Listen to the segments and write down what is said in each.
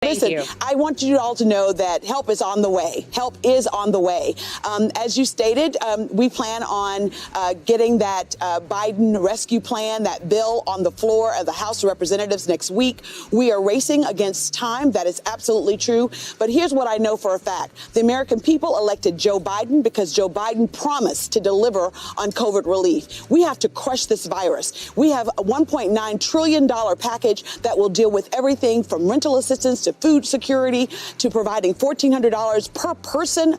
Listen, I want you all to know that help is on the way. Help is on the way. As you stated, we plan on getting that Biden rescue plan, that bill, on the floor of the House of Representatives next week. We are racing against time. That is absolutely true. But here's what I know for a fact. The American people elected Joe Biden because Joe Biden promised to deliver on COVID relief. We have to crush this virus. We have a $1.9 trillion package that will deal with everything from rental assistance to food security to providing $1,400 per person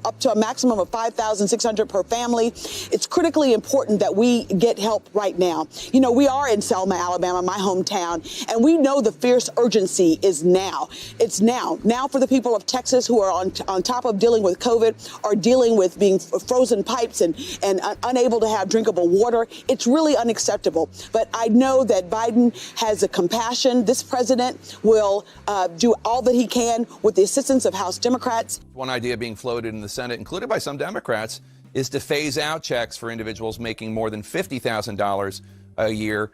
up to a maximum of $5,600 per family. It's critically important that we get help right now. You know, we are in Selma, Alabama, my hometown, and we know the fierce urgency is now. It's now. Now for the people of Texas who are on top of dealing with COVID, are dealing with being frozen pipes and unable to have drinkable water. It's really unacceptable. But I know that Biden has a compassion. This president will do all that he can with the assistance of House Democrats. One idea being floated in the Senate, included by some Democrats, is to phase out checks for individuals making more than $50,000 a year.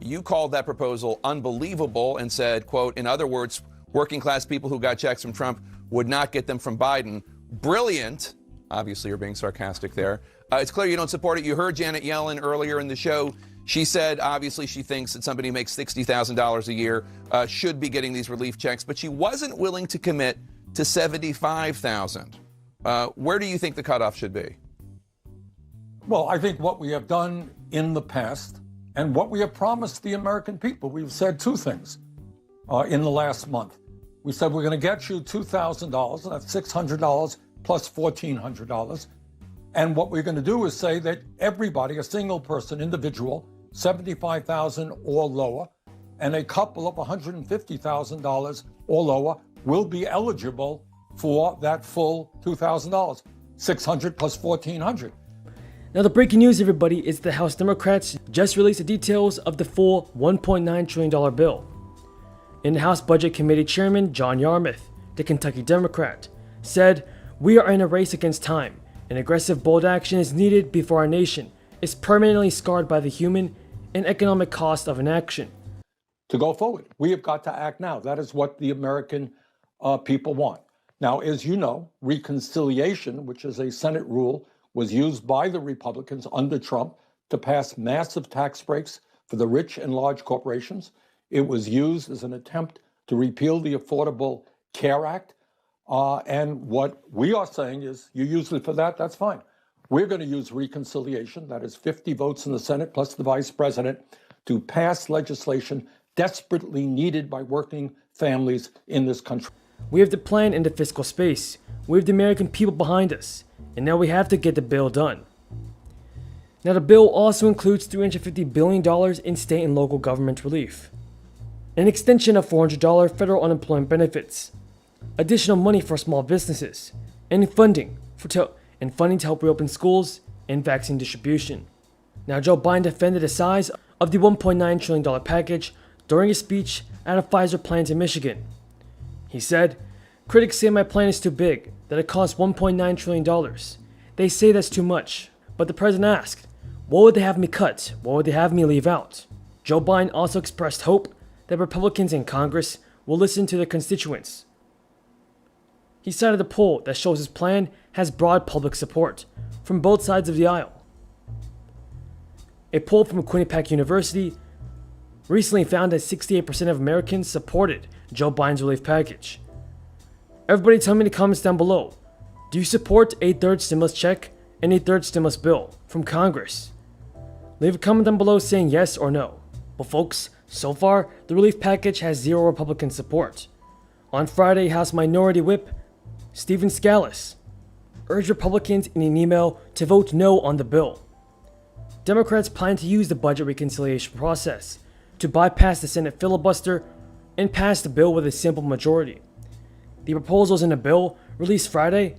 You called that proposal unbelievable and said, quote, in other words, working class people who got checks from Trump would not get them from Biden. Brilliant. Obviously, you're being sarcastic there. It's clear you don't support it. You heard Janet Yellen earlier in the show. She said, obviously, she thinks that somebody who makes $60,000 a year should be getting these relief checks, but she wasn't willing to commit to $75,000. Where do you think the cutoff should be? Well, I think what we have done in the past and what we have promised the American people, we've said two things in the last month. We said we're going to get you $2,000, and that's $600 plus $1,400. And what we're going to do is say that everybody, a single person, individual, $75,000 or lower, and a couple of $150,000 or lower will be eligible for that full $2,000, $600 plus $1,400. Now the breaking news, everybody, is the House Democrats just released the details of the full $1.9 trillion bill. In the House Budget Committee, Chairman John Yarmuth, the Kentucky Democrat, said, "We are in a race against time. An aggressive, bold action is needed before our nation is permanently scarred by the human and economic cost of inaction." To go forward, we have got to act now. That is what the American people want. Now, as you know, reconciliation, which is a Senate rule, was used by the Republicans under Trump to pass massive tax breaks for the rich and large corporations. It was used as an attempt to repeal the Affordable Care Act. And what we are saying is, you use it for that, that's fine. We're going to use reconciliation, that is 50 votes in the Senate plus the vice president, to pass legislation desperately needed by working families in this country. We have the plan in the fiscal space. We have the American people behind us. And now we have to get the bill done. Now the bill also includes $350 billion in state and local government relief, an extension of $400 federal unemployment benefits, additional money for small businesses, and funding to help reopen schools and vaccine distribution. Now Joe Biden defended the size of the $1.9 trillion package during a speech at a Pfizer plant in Michigan. He said, "Critics say my plan is too big, that it costs $1.9 trillion. They say that's too much." But the president asked, what would they have me cut? What would they have me leave out? Joe Biden also expressed hope that Republicans in Congress will listen to their constituents. He cited a poll that shows his plan has broad public support from both sides of the aisle. A poll from Quinnipiac University recently found that 68% of Americans supported Joe Biden's relief package. Everybody tell me in the comments down below, do you support a third stimulus check and a third stimulus bill from Congress? Leave a comment down below saying yes or no. But folks, so far, the relief package has zero Republican support. On Friday, House Minority Whip Stephen Scalise urged Republicans in an email to vote no on the bill. Democrats plan to use the budget reconciliation process to bypass the Senate filibuster and pass the bill with a simple majority. The proposals in the bill, released Friday,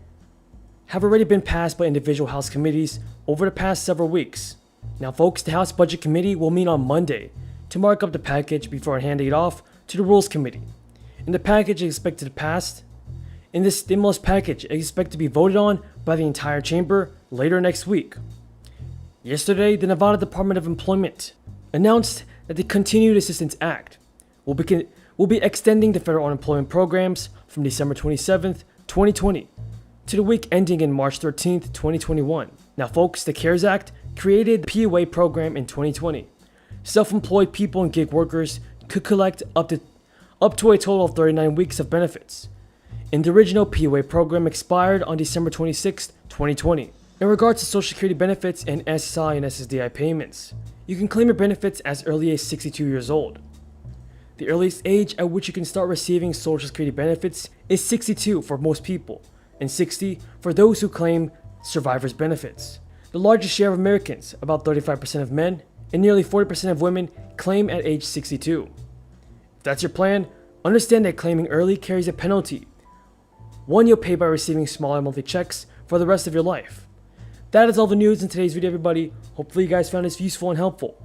have already been passed by individual House committees over the past several weeks. Now folks, the House Budget Committee will meet on Monday to mark up the package before handing it off to the Rules Committee. And the package is expected to pass. And this stimulus package is expected to be voted on by the entire chamber later next week. Yesterday, the Nevada Department of Employment announced that the Continued Assistance Act will will be extending the federal unemployment programs from December 27th, 2020 to the week ending in March 13th, 2021. Now folks, the CARES Act created the PUA program in 2020. Self-employed people and gig workers could collect up to a total of 39 weeks of benefits. And the original PUA program expired on December 26, 2020. In regards to Social Security benefits and SSI and SSDI payments, you can claim your benefits as early as 62 years old. The earliest age at which you can start receiving Social Security benefits is 62 for most people, and 60 for those who claim survivor's benefits. The largest share of Americans, about 35% of men, and nearly 40% of women, claim at age 62. If that's your plan, understand that claiming early carries a penalty. One you'll pay by receiving smaller monthly checks for the rest of your life. That is all the news in today's video, everybody. Hopefully you guys found this useful and helpful.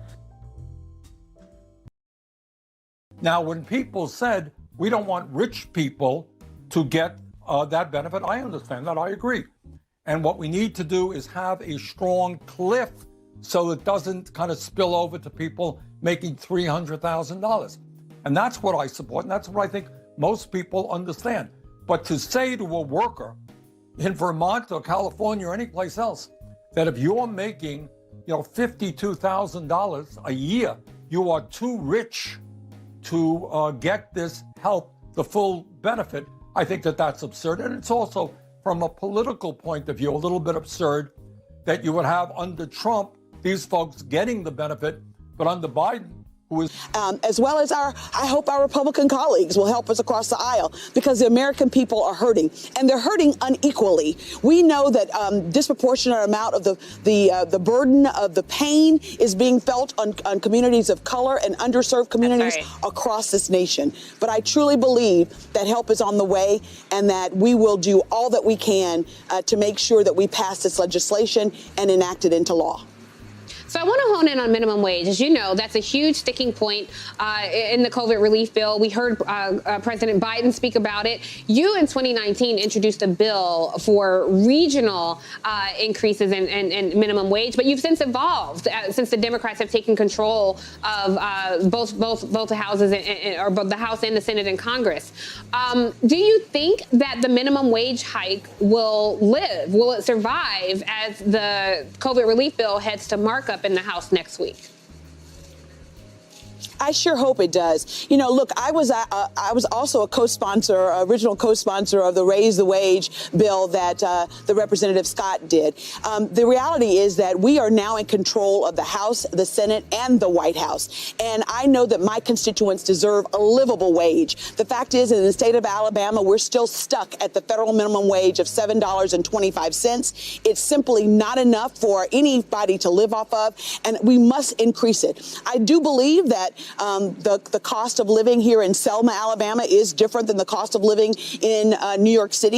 Now, when people said we don't want rich people to get that benefit, I understand that. I agree. And what we need to do is have a strong cliff so it doesn't kind of spill over to people making $300,000. And that's what I support, and that's what I think most people understand. But to say to a worker in Vermont or California or any place else that if you're making, $52,000 a year, you are too rich to get this help, the full benefit, I think that that's absurd. And it's also, from a political point of view, a little bit absurd that you would have under Trump these folks getting the benefit, but under Biden, who is... as well as I hope our Republican colleagues will help us across the aisle, because the American people are hurting, and they're hurting unequally. We know that disproportionate amount of the burden of the pain is being felt on communities of color and underserved communities across this nation. But I truly believe that help is on the way, and that we will do all that we can to make sure that we pass this legislation and enact it into law. So I want to hone in on minimum wage. As you know, that's a huge sticking point in the COVID relief bill. We heard President Biden speak about it. You in 2019 introduced a bill for regional increases in minimum wage, but you've since evolved since the Democrats have taken control of both the houses or both the House and the Senate and Congress. Do you think that the minimum wage hike will live? Will it survive as the COVID relief bill heads to markup in the House next week? I sure hope it does. Look, I was also a original co-sponsor of the Raise the Wage bill that the Representative Scott did. The reality is that we are now in control of the House, the Senate, and the White House. And I know that my constituents deserve a livable wage. The fact is, in the state of Alabama, we're still stuck at the federal minimum wage of $7.25. It's simply not enough for anybody to live off of, and we must increase it. I do believe that the cost of living here in Selma, Alabama is different than the cost of living in New York City.